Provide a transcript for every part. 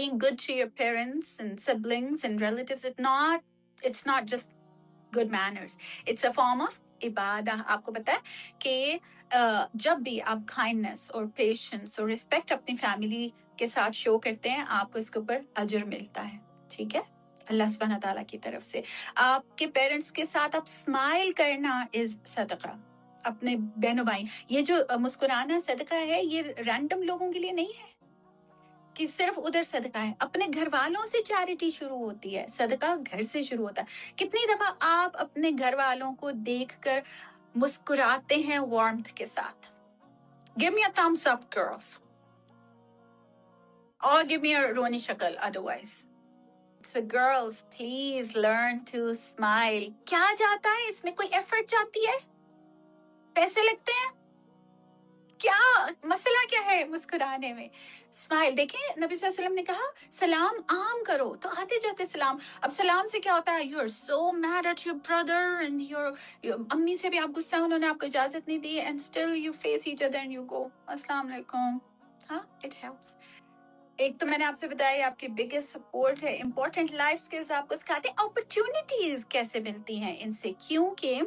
being good to your parents and siblings and relatives, it's not just good manners. It's a form of इबादा. आपको पता है कि जब भी आप काइंडनेस और पेशेंस और रिस्पेक्ट अपनी फैमिली के साथ शो करते हैं, आपको इसके ऊपर अजर मिलता है. ठीक है, अल्लाह सुब्हाना ताला की तरफ से. आपके पेरेंट्स के साथ आप स्माइल करना इज सदका. अपने बहनों भाई, ये जो मुस्कुराना सदका है, ये रैंडम लोगों के लिए नहीं है कि सिर्फ उधर सदका है. अपने घर वालों से चैरिटी शुरू होती है. सदका घर से शुरू होता है. कितनी दफा आप अपने घर वालों को देखकर मुस्कुराते हैं वार्मथ के साथ? Give me a thumbs up, girls. Or give me a रोनी शक्ल otherwise. So girls, please learn to smile. क्या जाता है इसमें? कोई एफर्ट जाती है? पैसे लगते हैं? क्या मसला क्या है मुस्कुराने में? स्माइल. देखिए, नबी सल्लल्लाहु अलैहि वसल्लम ने कहा सलाम आम करो, तो आते जाते सलाम. अब सलाम से क्या होता है? You are so mad at your brother and your अम्मी से भी आप गुस्सा, उन्होंने आपको इजाजत नहीं दी, and still you face each other and you go अस्सलाम वालेकुम. हाँ, इट हेल्प्स. एक तो मैंने आपसे बताया आपकी बिगेस्ट सपोर्ट है. इंपॉर्टेंट लाइफ स्किल्स आपको सिखाते हैं. अपॉर्चुनिटीज कैसे मिलती हैं इनसे, क्योंकि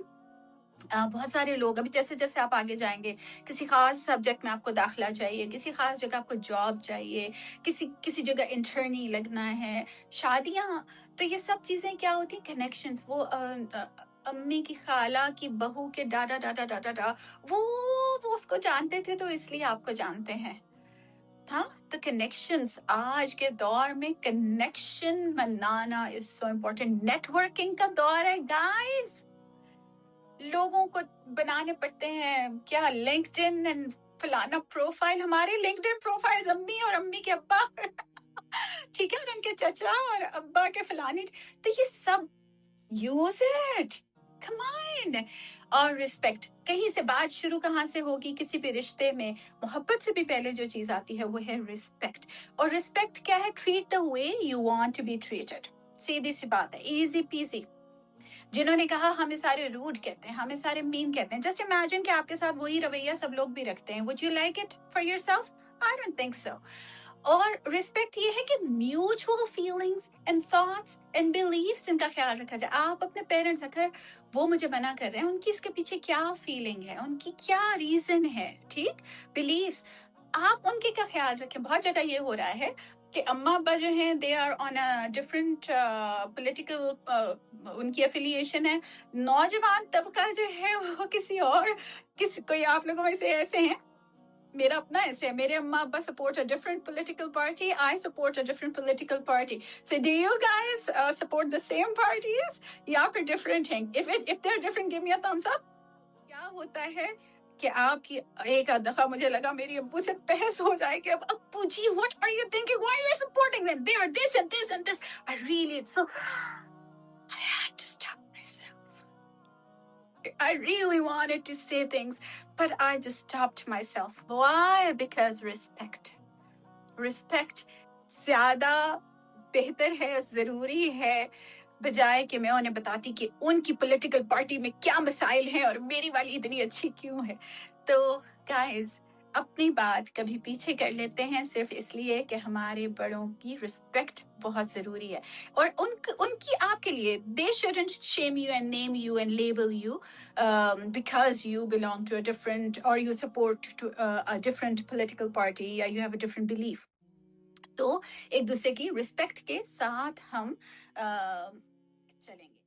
बहुत सारे लोग अभी जैसे जैसे आप आगे जाएंगे, किसी खास सब्जेक्ट में आपको दाखिला चाहिए, किसी खास जगह आपको जॉब चाहिए, किसी जगह इंटर्नी लगना है, शादियां, तो ये सब चीजें क्या होती हैं? कनेक्शंस. वो अम्मी की खाला की बहू के दादा दादा दादा दादा वो उसको जानते थे, तो इसलिए आपको जानते हैं. हाँ, तो कनेक्शंस, आज के दौर में connection banana is so important. Networking का दौर है गाइस. लोगों को बनाने पड़ते हैं क्या, लिंक्डइन एंड फलाना प्रोफाइल. हमारे लिंक्डइन प्रोफाइल्स अम्मी और अम्मी के अब्बा ठीक है, और उनके चचा और अब्बा के फलानी. तो ये सब यूज इट, कम ऑन. और रिस्पेक्ट. कहीं से बात शुरू कहाँ से होगी? किसी भी रिश्ते में मोहब्बत से भी पहले जो चीज आती है वो है रिस्पेक्ट. और रिस्पेक्ट क्या है? Treat the way you want to be treated. सीधी सी बात है, इजी पीजी. जिन्होंने कहा हमें सारे रूड कहते हैं, हमें सारे मीन कहते हैं, जस्ट इमेजिन कि आपके साथ वही रवैया सब लोग भी रखते हैं. Would you like it for yourself? I don't think so. और रिस्पेक्ट ये है कि mutual feelings and thoughts and beliefs, इनका ख्याल रखा जाए. आप अपने पेरेंट्स, अगर वो मुझे मना कर रहे हैं, उनकी इसके पीछे क्या फीलिंग है, उनकी क्या रीजन है, ठीक, बिलीव्स, आप उनके का ख्याल रखें. बहुत जगह ये हो रहा है कि अम्मा अब्बा जो हैं they are on a different political, उनकी एफिलिएशन है. नौजवान तबका जो है वो किसी कोई आप लोगों में से ऐसे हैं, मेरा अपना ऐसे है. मेरे अम्मा अब्बा support a different political party, I support a different political party. So do you guys support the same parties या फिर डिफरेंट हैं? If they are different, give me a thumbs up. क्या होता है कि आपकी एक दफा मुझे लगा मेरी अब्बू से बहस हो जाए कि अब अब्बू जी what are you thinking, why are you supporting them, they are this and this and this. I really so I had to stop myself. I really wanted to say things, but I just stopped myself. Why? Because respect. Respect ज्यादा बेहतर है, जरूरी है, बजाय कि मैं उन्हें बताती कि उनकी पॉलिटिकल पार्टी में क्या मसाइल हैं और मेरी वाली इतनी अच्छी क्यों है. तो गाइस, अपनी बात कभी पीछे कर लेते हैं सिर्फ इसलिए कि हमारे बड़ों की रिस्पेक्ट बहुत जरूरी है. और उनकी आपके लिए, they shouldn't shame you and name you and label you because you belong to a different or you support to a different political party या you have a different belief. तो एक दूसरे की रिस्पेक्ट के साथ हम चलेंगे.